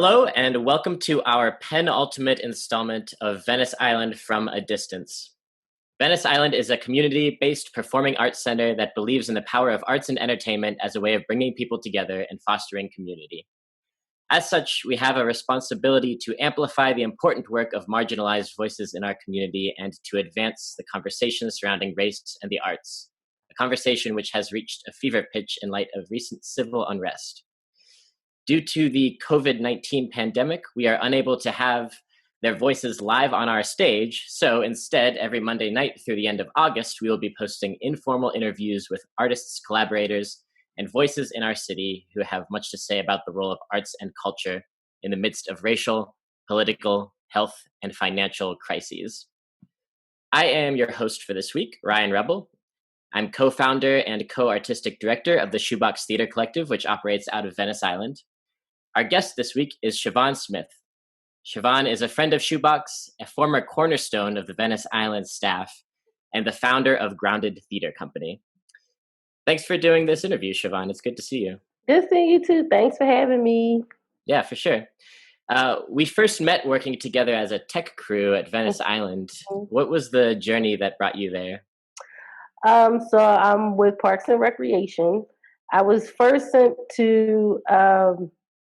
Hello, and welcome to our penultimate installment of Venice Island From a Distance. Venice Island is a community-based performing arts center that believes in the power of arts and entertainment as a way of bringing people together and fostering community. As such, we have a responsibility to amplify the important work of marginalized voices in our community and to advance the conversation surrounding race and the arts, a conversation which has reached a fever pitch in light of recent civil unrest. Due to the COVID-19 pandemic, we are unable to have their voices live on our stage, so instead, every Monday night through the end of August, we will be posting informal interviews with artists, collaborators, and voices in our city who have much to say about the role of arts and culture in the midst of racial, political, health, and financial crises. I am your host for this week, Ryan Rebel. I'm co-founder and co-artistic director of the Shoebox Theater Collective, which operates out of Venice Island. Our guest this week is Shav'on Smith. Shav'on is a friend of Shoebox, a former cornerstone of the Venice Island staff, and the founder of Grounded Theater Company. Thanks for doing this interview, Shav'on. It's good to see you. Good seeing you too. Thanks for having me. Yeah, for sure. We first met working together as a tech crew at Venice Island. What was the journey that brought you there? So I'm with Parks and Recreation. I was first sent to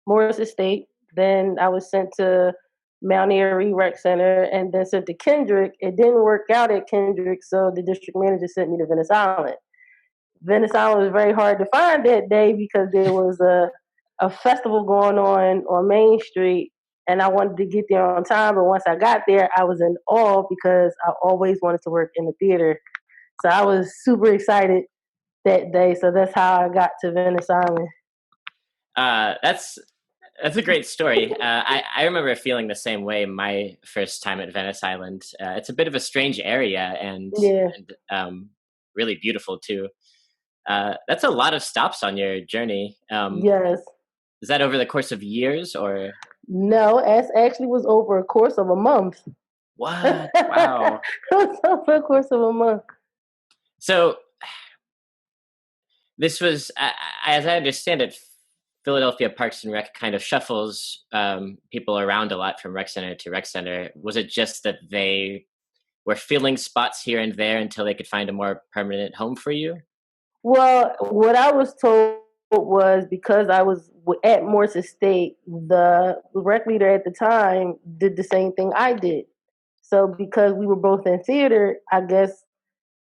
Morris Estate. Then I was sent to Mount Airy Rec Center and then sent to Kendrick. It didn't work out at Kendrick, so the district manager sent me to Venice Island. Venice Island was very hard to find that day because there was a festival going on Main Street, and I wanted to get there on time. But once I got there, I was in awe because I always wanted to work in the theater. So I was super excited that day. So that's how I got to Venice Island. That's a great story. I remember feeling the same way my first time at Venice Island. It's a bit of a strange area and really beautiful too. That's a lot of stops on your journey. Yes. Is that over the course of years or? No, it actually was over a course of a month. What? Wow. It was over a course of a month. So this was, as I understand it, Philadelphia Parks and Rec kind of shuffles people around a lot from rec center to rec center. Was it just that they were filling spots here and there until they could find a more permanent home for you? Well, what I was told was because I was at Morris Estate, the rec leader at the time did the same thing I did. So because we were both in theater, I guess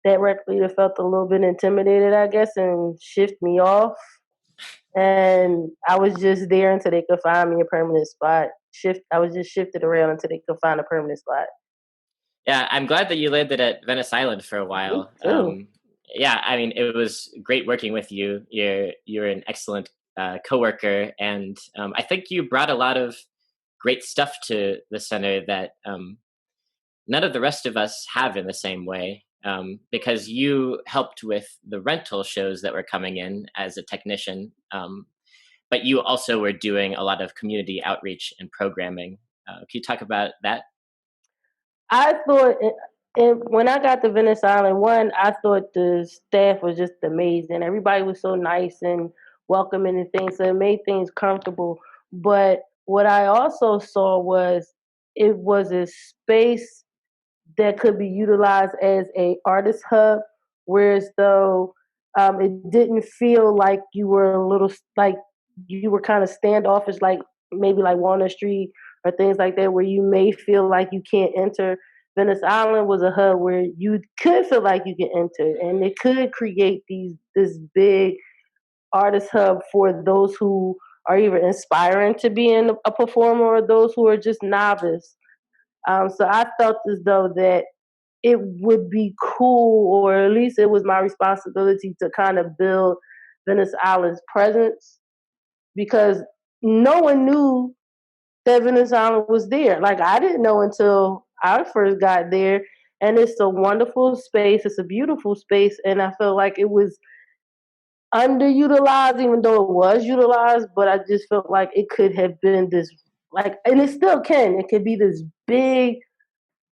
that rec leader felt a little bit intimidated, I guess, and shifted me off. And I was just there until they could find me a permanent spot. I was just shifted around until they could find a permanent spot. Yeah, I'm glad that you landed at Venice Island for a while. Yeah, I mean, it was great working with you. You're an excellent coworker, and I think you brought a lot of great stuff to the center that none of the rest of us have in the same way. Because you helped with the rental shows that were coming in as a technician, but you also were doing a lot of community outreach and programming. Can you talk about that? I thought, when I got to Venice Island, I thought the staff was just amazing. Everybody was so nice and welcoming and things, so it made things comfortable. But what I also saw was it was a space that could be utilized as a artist hub, whereas though it didn't feel like you were a little, like you were kind of standoffish, like maybe like Walnut Street or things like that, where you may feel like you can't enter. Venice Island was a hub where you could feel like you can enter, and it could create this big artist hub for those who are either inspiring to be a performer or those who are just novice. So I felt as though that it would be cool, or at least it was my responsibility to kind of build Venice Island's presence, because no one knew that Venice Island was there. Like, I didn't know until I first got there, and it's a wonderful space. It's a beautiful space, and I felt like it was underutilized, even though it was utilized, but I just felt like it could have been this, like, and it still can. It could be this big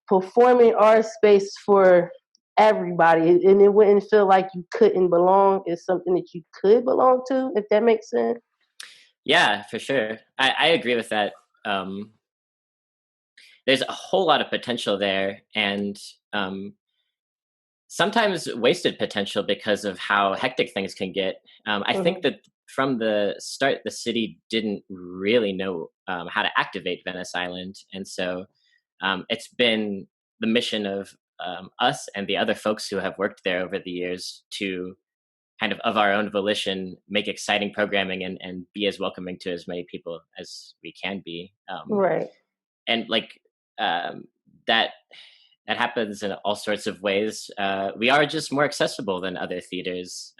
performing arts space for everybody, and it wouldn't feel like you couldn't belong. It's something that you could belong to, if that makes sense. Yeah, for sure. I agree with that. Um, there's a whole lot of potential there, and um, sometimes wasted potential because of how hectic things can get. I think Hmm. that from the start, the city didn't really know how to activate Venice Island, and so it's been the mission of us and the other folks who have worked there over the years to kind of our own volition make exciting programming and be as welcoming to as many people as we can be. Right. And like um, that that happens in all sorts of ways. We are just more accessible than other theaters,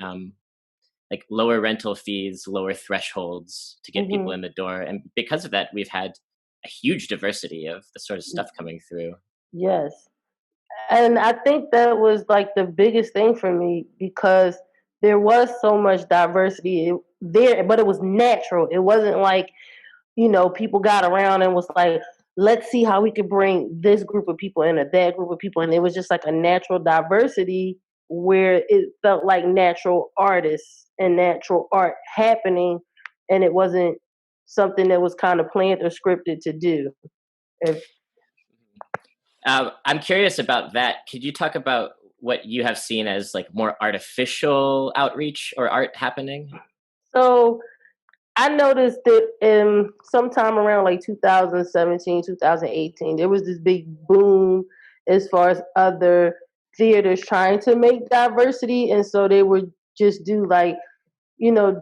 like lower rental fees, lower thresholds to get people Hmm. in the door, and because of that, we've had a huge diversity of the sort of stuff coming through. Yes. And I think that was like the biggest thing for me because there was so much diversity there, but it was natural. It wasn't like, people got around and was like, let's see how we could bring this group of people in or that group of people. And it was just like a natural diversity where it felt like natural artists and natural art happening. And it wasn't something that was kind of planned or scripted to do. If I'm curious about that. Could you talk about what you have seen as like more artificial outreach or art happening? so, I noticed that in sometime around like 2017, 2018, there was this big boom as far as other theaters trying to make diversity. And so they would just do like, you know,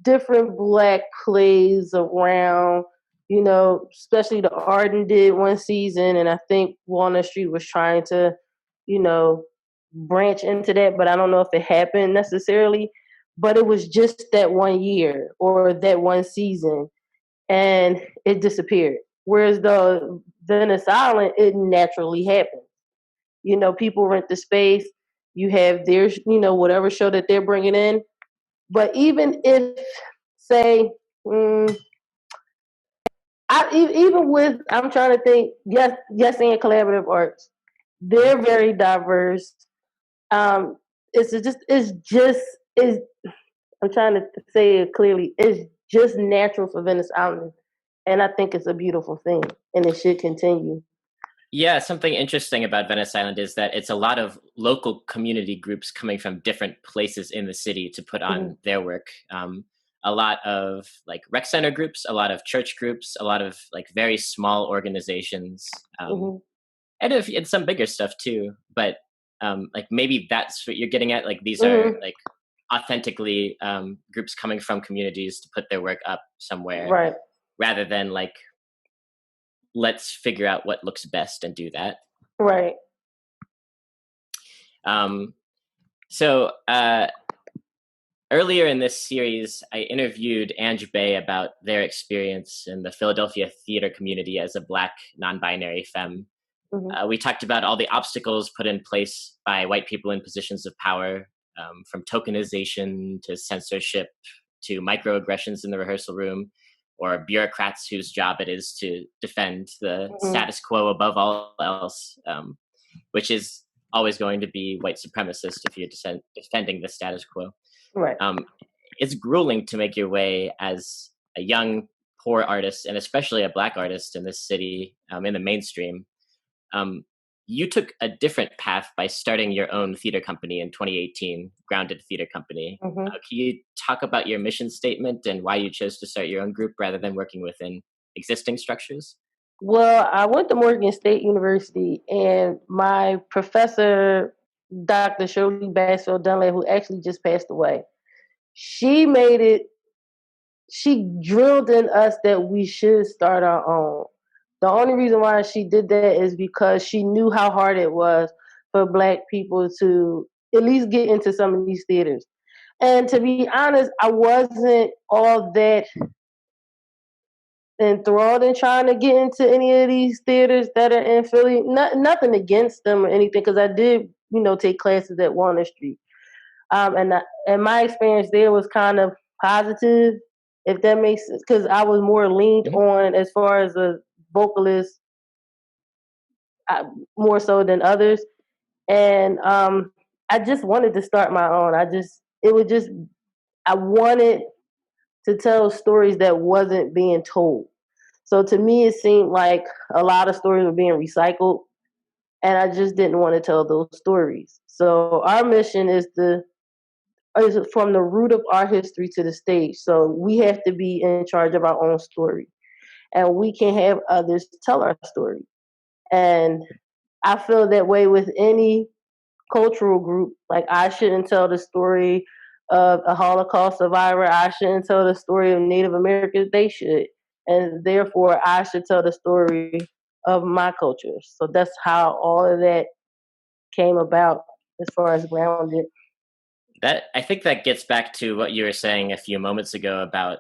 different black plays around, especially the Arden did one season. And I think Walnut Street was trying to, you know, branch into that, but I don't know if it happened necessarily. But it was just that one year or that one season, and it disappeared. Whereas the Venice Island, it naturally happened. People rent the space. You have their, whatever show that they're bringing in. But even if, say, mm, even with, I'm trying to think, yes, and collaborative arts, they're very diverse. Um, it's I'm trying to say it clearly. It's just natural for Venice Island, and I think it's a beautiful thing, and it should continue. Yeah, something interesting about Venice Island is that it's a lot of local community groups coming from different places in the city to put Hmm. on their work. A lot of like rec center groups, a lot of church groups, a lot of like very small organizations, Hmm. and some bigger stuff too. But like maybe that's what you're getting at. Like these are Hmm. like authentically groups coming from communities to put their work up somewhere, Right. rather than like let's figure out what looks best and do that. Right. Um, so earlier in this series, I interviewed Ange Bay about their experience in the Philadelphia theater community as a Black non-binary femme. Hmm. We talked about all the obstacles put in place by white people in positions of power, from tokenization to censorship to microaggressions in the rehearsal room, or bureaucrats whose job it is to defend the Hmm. status quo above all else, which is always going to be white supremacist if you're defending the status quo. Right. Um, it's grueling to make your way as a young, poor artist, and especially a Black artist in this city, in the mainstream. Um, you took a different path by starting your own theater company in 2018, Grounded Theater Company. Hmm. Can you talk about your mission statement and why you chose to start your own group rather than working within existing structures? Well, I went to Morgan State University, and my professor, Dr. Shirley Bassfield Dunlap, who actually just passed away, she made it she drilled in us that we should start our own. The only reason why she did that is because she knew how hard it was for Black people to at least get into some of these theaters. And to be honest, I wasn't all that enthralled in trying to get into any of these theaters that are in Philly. Nothing against them or anything, because I did, take classes at Walnut Street. And my experience there was kind of positive, if that makes sense, because I was more leaned Mhm. on as far as a vocalist, uh, more so than others. And I just wanted to start my own. I wanted to tell stories that wasn't being told. So to me, it seemed like a lot of stories were being recycled, and I just didn't want to tell those stories. So our mission is from the root of our history to the stage. So we have to be in charge of our own story, and we can have others tell our story. And I feel that way with any cultural group. Like, I shouldn't tell the story of a Holocaust survivor. I shouldn't tell the story of Native Americans. They should. And therefore, I should tell the story of my culture. So that's how all of that came about as far as grounded. That, I think that gets back to what you were saying a few moments ago about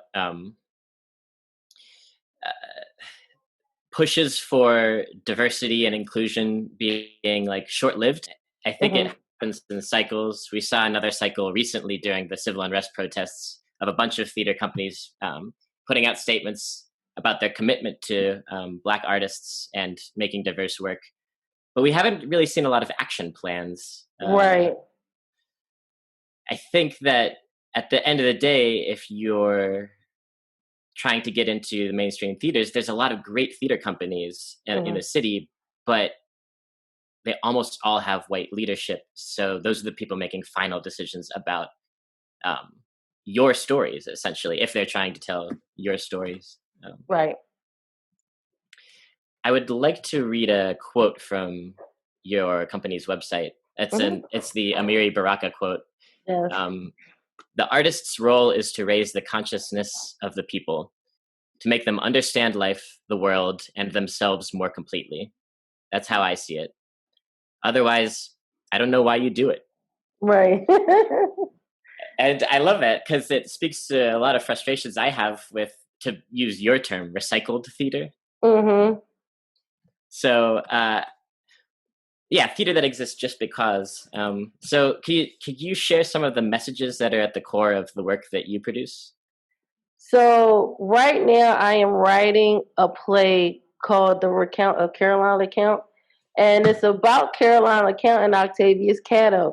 pushes for diversity and inclusion being like short-lived. I think it happens in cycles. We saw another cycle recently during the civil unrest protests of a bunch of theater companies putting out statements about their commitment to Black artists and making diverse work. But we haven't really seen a lot of action plans. Right. I think that at the end of the day, if you're trying to get into the mainstream theaters, there's a lot of great theater companies in the city, but they almost all have white leadership. So those are the people making final decisions about your stories, essentially, if they're trying to tell your stories. Right. I would like to read a quote from your company's website. It's the Amiri Baraka quote. Yes. The artist's role is to raise the consciousness of the people, to make them understand life, the world, and themselves more completely. That's how I see it. Otherwise, I don't know why you do it. Right. And I love that because it speaks to a lot of frustrations I have with, to use your term, recycled theater. So, yeah, theater that exists just because. So could you share some of the messages that are at the core of the work that you produce? So right now I am writing a play called The Recount of Caroline LeCount, and it's about Caroline LeCount and Octavius Catto.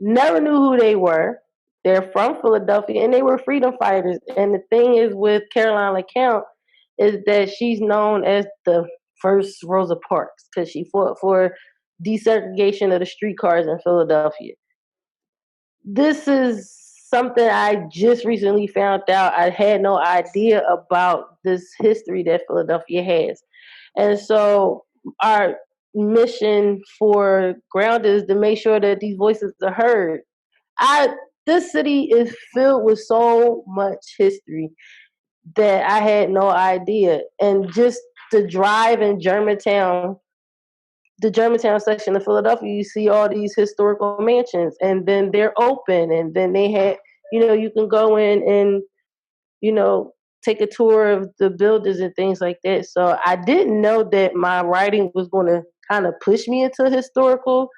Never knew who they were. They're from Philadelphia, and they were freedom fighters. And the thing is with Caroline LeCount is that she's known as the first Rosa Parks because she fought for desegregation of the streetcars in Philadelphia. This is something I just recently found out. I had no idea about this history that Philadelphia has. And so our mission for Ground is to make sure that these voices are heard. This city is filled with so much history that I had no idea. And just to drive in Germantown, the Germantown section of Philadelphia, you see all these historical mansions, and then they're open, and then they had, you can go in and, take a tour of the buildings and things like that. So I didn't know that my writing was going to kind of push me into historical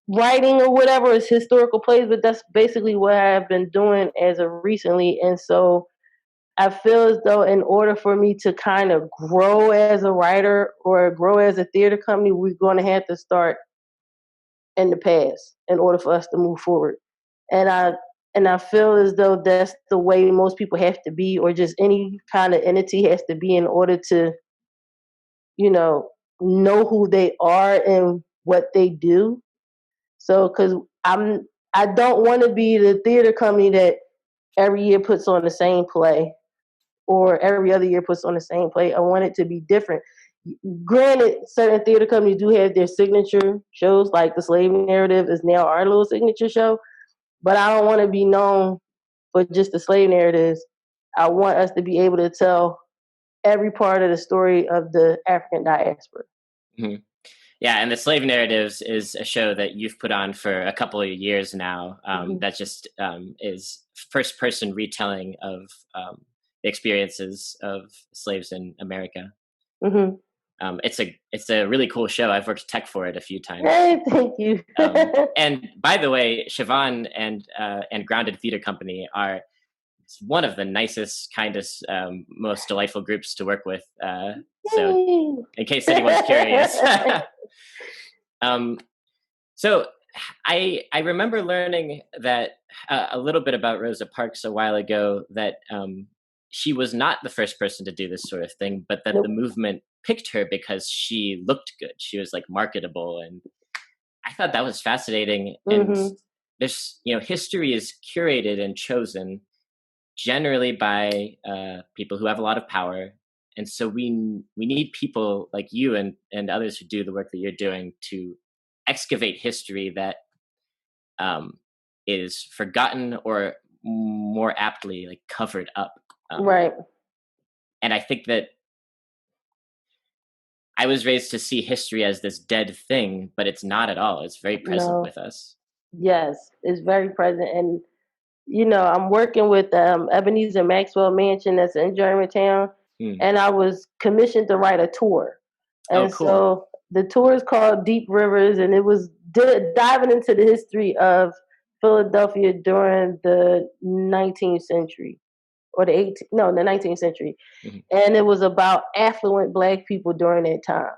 writing or whatever, is historical plays, but that's basically what I've been doing as of recently. And so I feel as though in order for me to kind of grow as a writer or grow as a theater company, we're going to have to start in the past in order for us to move forward. And I feel as though that's the way most people have to be, or just any kind of entity has to be in order to, know who they are and what they do. So, because I don't want to be the theater company that every year puts on the same play, or every other year puts on the same play. I want it to be different. Granted, certain theater companies do have their signature shows, like the Slave Narrative is now our little signature show, but I don't want to be known for just the slave narratives. I want us to be able to tell every part of the story of the African diaspora. Mm-hmm. Yeah, and the Slave Narratives is a show that you've put on for a couple of years now. That just is first-person retelling of the experiences of slaves in America. It's a really cool show. I've worked tech for it a few times. Hey, thank you. And by the way, Shavon and Grounded Theater Company are one of the nicest, kindest, most delightful groups to work with. So, in case anyone's curious. So I remember learning that a little bit about Rosa Parks a while ago, that she was not the first person to do this sort of thing, but that the Nope. movement picked her because she looked good. She was like marketable, and I thought that was fascinating. And Hmm. there's, history is curated and chosen generally by people who have a lot of power, and so we need people like you and others who do the work that you're doing to excavate history that um, is forgotten or more aptly like covered up. Um, Right. and I think that I was raised to see history as this dead thing, but it's not at all. It's very present No. with us. Yes, it's very present. And I'm working with Ebenezer Maxwell Mansion that's in Germantown, Hmm. and I was commissioned to write a tour. Oh, And cool. so the tour is called Deep Rivers, and it was diving into the history of Philadelphia during the 19th century or the 19th century. Mhm. And it was about affluent black people during that time.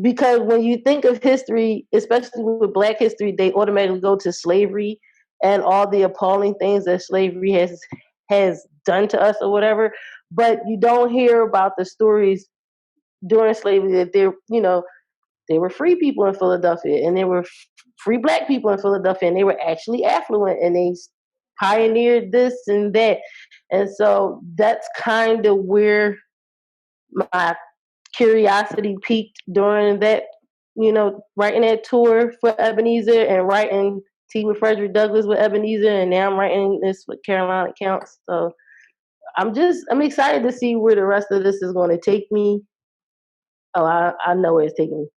Because when you think of history, especially with black history, they automatically go to slavery and all the appalling things that slavery has done to us or whatever. But you don't hear about the stories during slavery that they were free people in Philadelphia, and there were free black people in Philadelphia, and they were actually affluent, and they pioneered this and that. And so that's kind of where my curiosity peaked during that, writing that tour for Ebenezer and writing Tea with Frederick Douglass with Ebenezer, and now I'm writing this with Carolina Counts. So I'm excited to see where the rest of this is going to take me. Oh, I know where it's taking me.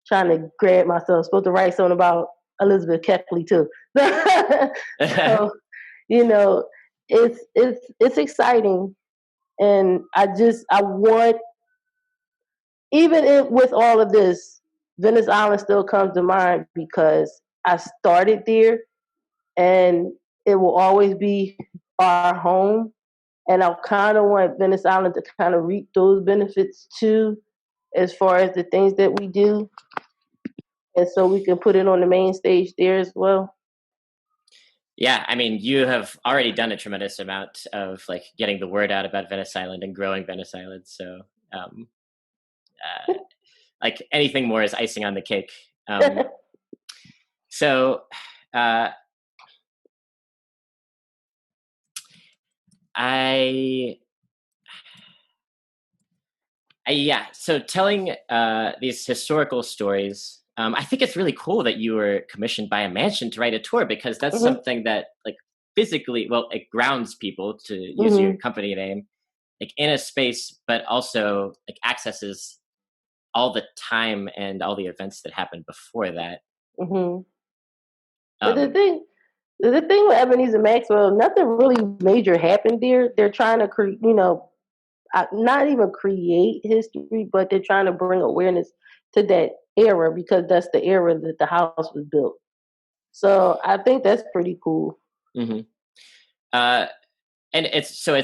Trying to grab myself. Supposed to write something about Elizabeth Keckley too. So you know, it's exciting, and I want, with all of this, Venice Island still comes to mind because I started there, and it will always be our home. And I kind of want Venice Island to kind of reap those benefits too, as far as the things that we do, and so we can put it on the main stage there as well. Yeah, I mean, you have already done a tremendous amount of like getting the word out about Venice Island and growing Venice Island. So, um, uh, like anything more is icing on the cake. So, uh, I, yeah. So telling these historical stories, I think it's really cool that you were commissioned by a mansion to write a tour, because that's Hmm. something that like physically, well, it grounds people, to use your Hmm. company name, like in a space, but also like accesses all the time and all the events that happened before that. Hmm. But the Um, thing, the thing with Ebenezer Maxwell, nothing really major happened there. They're trying to create, not even create history, but they're trying to bring awareness to that era because that's the era that the house was built. So I think that's pretty cool. mhm. uh, and so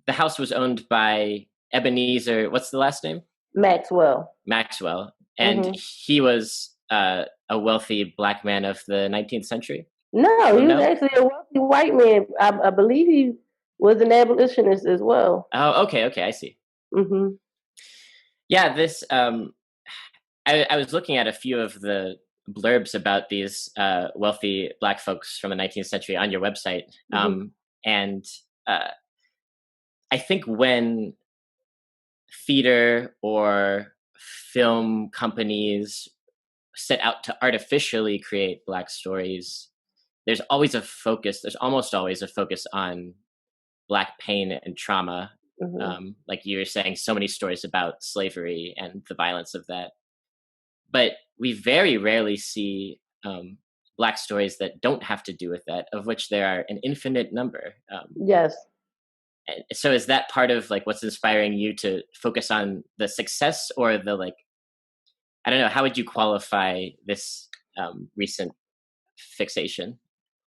the house was owned by Ebenezer. What's the last name? Maxwell. Maxwell, and Hmm. he was a wealthy black man of the 19th century. No, Oh he was no. actually a wealthy white man. I believe he was an abolitionist as well. Oh, okay, okay, I see. Hmm. Yeah, this I was looking at a few of the blurbs about these wealthy black folks from the 19th century on your website, Hmm. and uh, I think when theater or film companies set out to artificially create black stories, there's always a focus. There's almost always a focus on black pain and trauma. Hmm. Like you were saying, so many stories about slavery and the violence of that, but we very rarely see black stories that don't have to do with that, of which there are an infinite number. Yes. And so is that part of like what's inspiring you to focus on the success, or the like, I don't know, how would you qualify this recent fixation?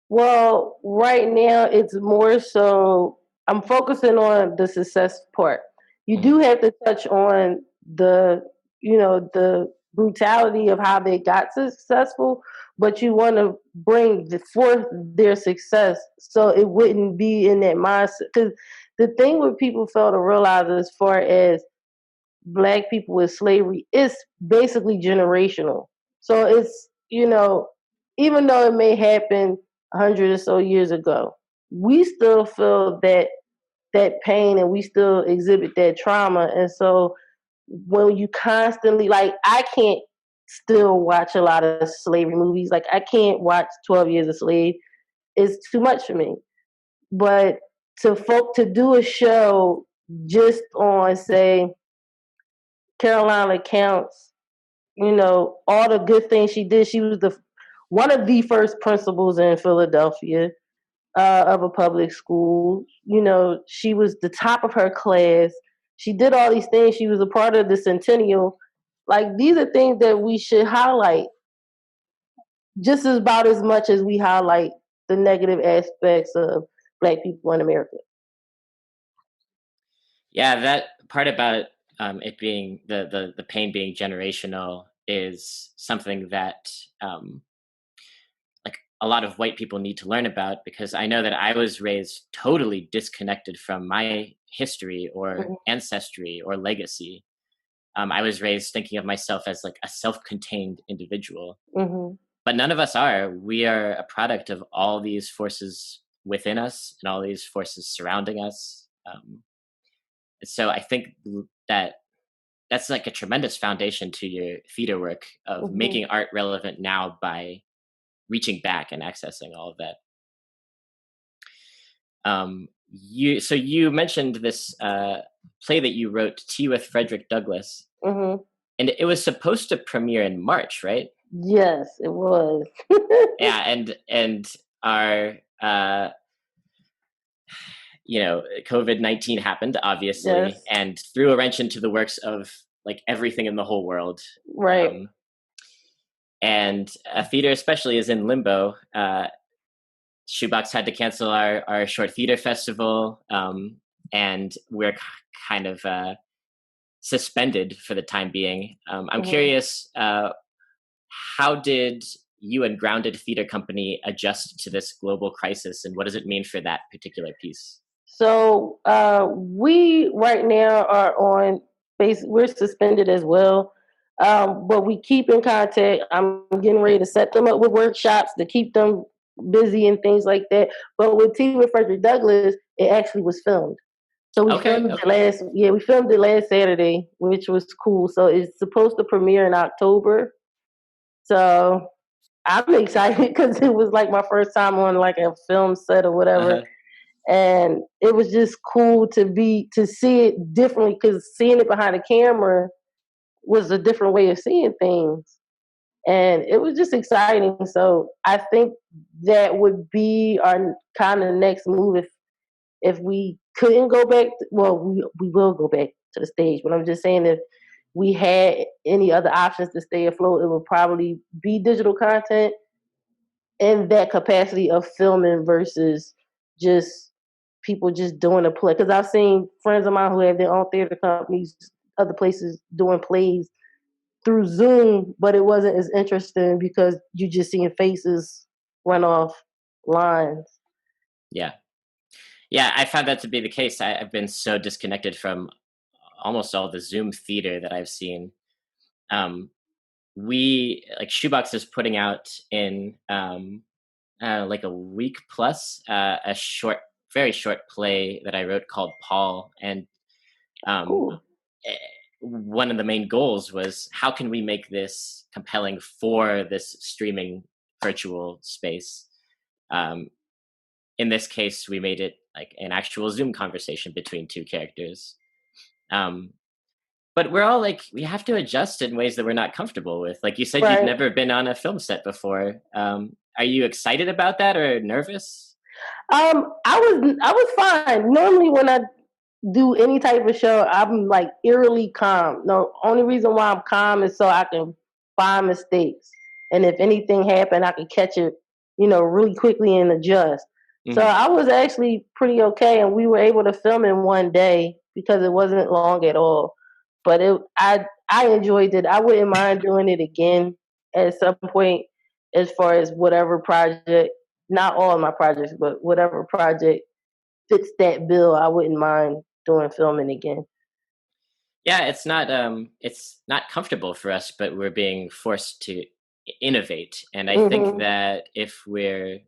Well, right now it's more so I'm focusing on the success part. You Mhm. do have to touch on the brutality of how they got successful, but you want to bring forth their success so it wouldn't be in that mindset. Because the thing what people fail to realize as far as black people with slavery is basically generational. So it's, even though it may happen 100 or so years ago, we still feel that pain and we still exhibit that trauma. And so when you constantly, like, I can't still watch a lot of slavery movies. Like, I can't watch 12 Years a Slave. It's too much for me. But to do a show just on, say, Carolina Counts, all the good things she did. She was the one of the first principals in Philadelphia of a public school. She was the top of her class. She did all these things. She was a part of the centennial. Like, these are things that we should highlight just about as much as we highlight the negative aspects of black people in America. Yeah, that part about it being the pain being generational is something that like a lot of white people need to learn about, because I know that I was raised totally disconnected from my history or ancestry or legacy. I was raised thinking of myself as like a self-contained individual, Mm-hmm. but none of us are. We are a product of all these forces within us and all these forces surrounding us. So I think that that's like a tremendous foundation to your theater work of Mm-hmm. making art relevant now by reaching back and accessing all of that. You mentioned this play that you wrote, Tea with Frederick Douglass, Mm-hmm. and it was supposed to premiere in March, right? Yes, it was. Yeah, and our COVID-19 happened, obviously, Yes. and threw a wrench into the works of like everything in the whole world. Right. And theater especially is in limbo. Shoebox had to cancel our short theater festival, and we're kind of suspended for the time being. I'm curious, how did you and Grounded Theater Company adjust to this global crisis, and what does it mean for that particular piece? So we right now are on we're suspended as well. But we keep in contact. I'm getting ready to set them up with workshops to keep them busy and things like that. But with Tea with Frederick Douglass, it actually was filmed. So we filmed it last Saturday, which was cool. So it's supposed to premiere in October. So I'm excited because it was like my first time on like a film set or whatever. And it was just cool to see it differently, because seeing it behind the camera was a different way of seeing things, and it was just exciting. So I think that would be our kind of next move if we couldn't go back. Well, we will go back to the stage, but I'm just saying, if we had any other options to stay afloat, it would probably be digital content in that capacity of filming versus just people just doing a play. Because I've seen friends of mine who have their own theater companies, other places doing plays through Zoom, but it wasn't as interesting because you just seeing faces run off lines. Yeah. Yeah, I found that to be the case. I've been so disconnected from almost all the Zoom theater that I've seen. We like Shoebox is putting out in like a week plus a very short play that I wrote called Paul, and Cool. one of the main goals was how can we make this compelling for this streaming virtual space. In this case, we made it like an actual Zoom conversation between two characters. But we're all like, we have to adjust in ways that we're not comfortable with. Like you said, you've Right. never been on a film set before. Are you excited about that or nervous? I was fine. Normally when I do any type of show, I'm like eerily calm. The only reason why I'm calm is so I can find mistakes, and if anything happened, I can catch it, really quickly and adjust. So Mm-hmm. I was actually pretty okay, and we were able to film in one day because it wasn't long at all. But I enjoyed it. I wouldn't mind doing it again at some point, as far as whatever project. Not all of my projects, but whatever project fits that bill, I wouldn't mind doing filming again. Yeah, it's not comfortable for us, but we're being forced to innovate. And I think Mhm. that if we're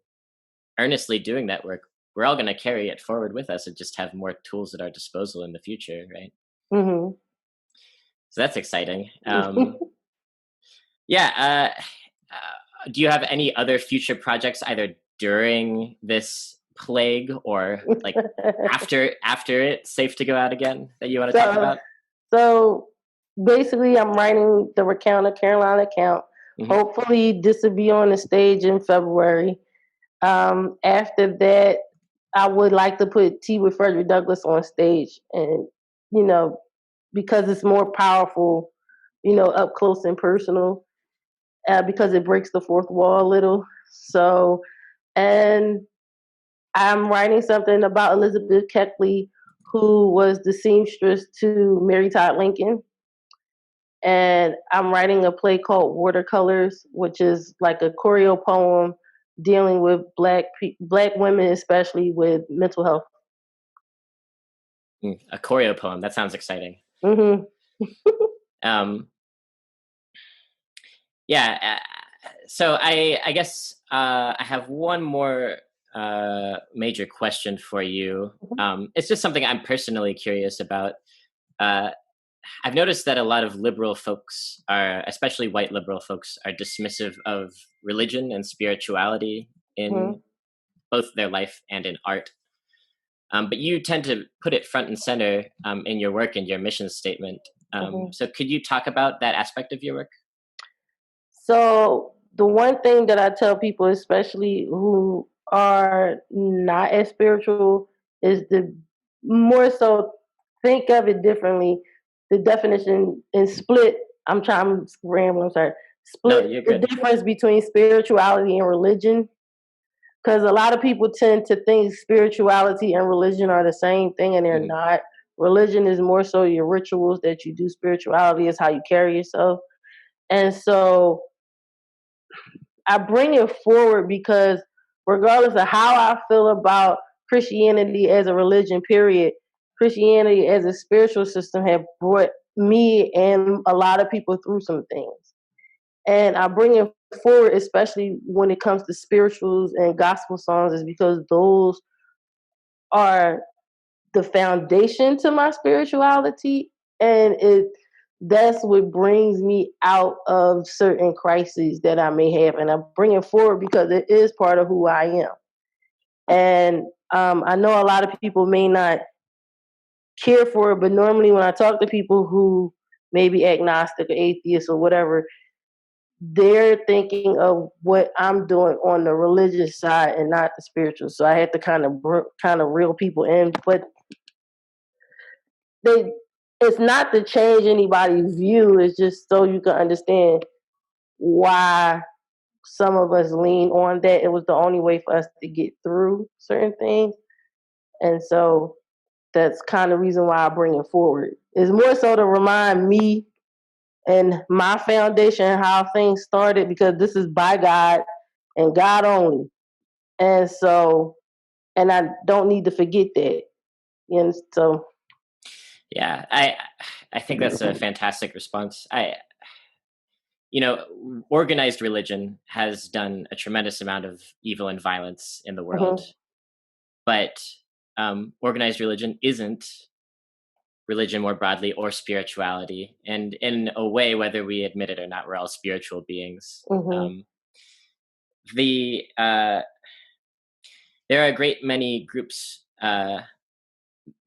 earnestly doing that work, we're all going to carry it forward with us and just have more tools at our disposal in the future, right? Mhm. So that's exciting. Yeah. Do you have any other future projects either during this plague or like after it's safe to go out again that you want to talk so about? so basically, I'm writing the Recount of Carolina account. Hmm. Hopefully, this will be on the stage in February. After that, I would like to put Tea with Frederick Douglass on stage, and you know, because it's more powerful, up close and personal, because it breaks the fourth wall a little. So, and I'm writing something about Elizabeth Keckley, who was the seamstress to Mary Todd Lincoln. And I'm writing a play called Watercolors, which is like a choreo poem dealing with black women, especially with mental health. A choreo poem. That sounds exciting. Hmm. Um, yeah. So I guess I have one more major question for you. It's just something I'm personally curious about. Uh, I've noticed that a lot of liberal folks are, especially white liberal folks, are dismissive of religion and spirituality in Hmm. both their life and in art. But you tend to put it front and center in your work and your mission statement. Hmm. So could you talk about that aspect of your work? So the one thing that I tell people, especially who are not as spiritual, is to more so think of it differently. The definition and split. I'm rambling. I'm sorry. No, Split you're the good. difference between spirituality and religion, because a lot of people tend to think spirituality and religion are the same thing, and they're Hmm. not. Religion is more so your rituals that you do. Spirituality is how you carry yourself, and so I bring it forward because regardless of how I feel about Christianity as a religion, period, Christianity as a spiritual system have brought me and a lot of people through some things. And I bring it forward, especially when it comes to spirituals and gospel songs, is because those are the foundation to my spirituality, and that's what brings me out of certain crises that I may have, and I bring it forward because it is part of who I am. And I know a lot of people may not care for it, but normally when I talk to people who may be agnostic or atheist or whatever, they're thinking of what I'm doing on the religious side and not the spiritual. So I had to kind of reel people in, but they it's not to change anybody's view. It's just so you can understand why some of us lean on that. It was the only way for us to get through certain things, and so that's kind of the reason why I bring it forward. It's more so to remind me and my foundation how things started, because this is by God and God only, and so and I don't need to forget that. So Yeah, I think that's a fantastic response. Organized religion has done a tremendous amount of evil and violence in the world, mhm, but organized religion isn't religion more broadly or spirituality. And in a way, whether we admit it or not, we're all spiritual beings. mhm, There are a great many groups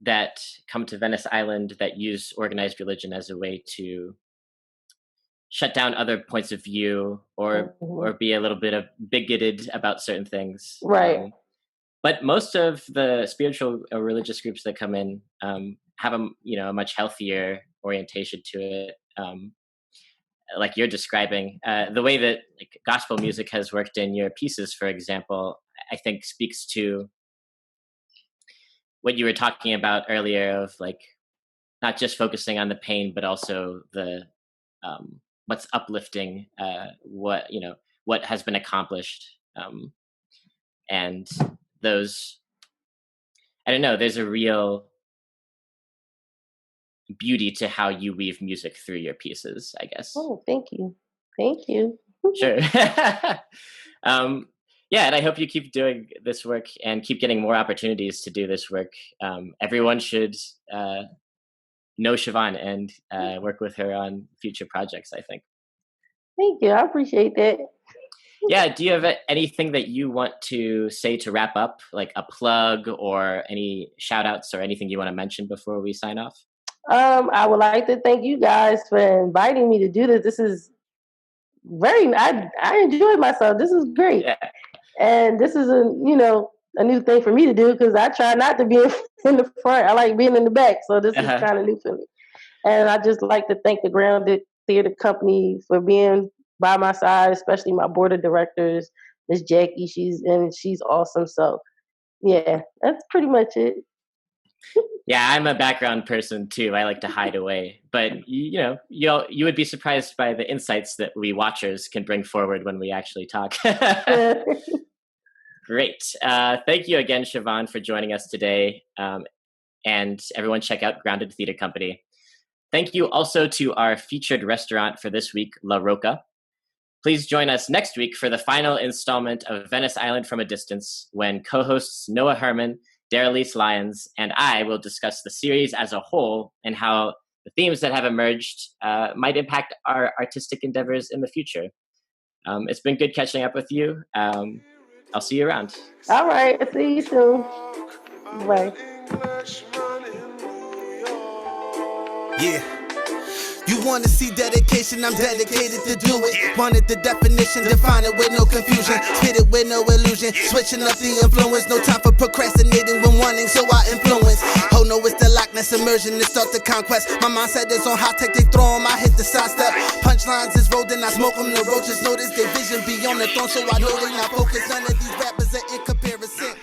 that come to Venice Island that use organized religion as a way to shut down other points of view or mhm. be a little bit of bigoted about certain things. Right. But most of the spiritual or religious groups that come in have a much healthier orientation to it. Like you're describing, the way that like gospel music has worked in your pieces, for example, I think speaks to what you were talking about earlier of like not just focusing on the pain, but also what's uplifting, what has been accomplished, and those. I don't know. There's a real beauty to how you weave music through your pieces, I guess. Oh, thank you. Thank you. Sure. Yeah, and I hope you keep doing this work and keep getting more opportunities to do this work. Everyone should know Shavon and work with her on future projects, I think. Thank you. I appreciate that. Yeah, do you have anything that you want to say to wrap up, like a plug or any shout outs or anything you want to mention before we sign off? I would like to thank you guys for inviting me to do this. This is I enjoyed myself. This is great. Yeah. And this is a new thing for me to do because I try not to be in the front. I like being in the back. So this is kind of new for me. And I just like to thank the Grounded Theater Company for being by my side, especially my board of directors, Miss Jackie. She's awesome. So yeah, that's pretty much it. Yeah, I'm a background person too. I like to hide away, but you would be surprised by the insights that we watchers can bring forward when we actually talk. Great. Thank you again, Shavon, for joining us today. And everyone check out Grounded Theater Company. Thank you also to our featured restaurant for this week, La Roca. Please join us next week for the final installment of Venice Island From a Distance, when co-hosts Noah Herman, Darylise Lyons, and I will discuss the series as a whole and how the themes that have emerged might impact our artistic endeavors in the future. It's been good catching up with you. I'll see you around. All right. See you soon. Bye. Yeah. You want to see dedication, I'm dedicated to do it. Wanted the definition, define it with no confusion. Spit it with no illusion, switching up the influence. No time for procrastinating when wanting, so I influence. Oh no, it's the Loch Ness immersion to start the conquest. My mindset is on high tech, they throw 'em, I hit the sidestep. Punchlines is rodent, I smoke 'em, the roaches notice their vision beyond the throne. So I know they not focused, none of these rappers are in comparison.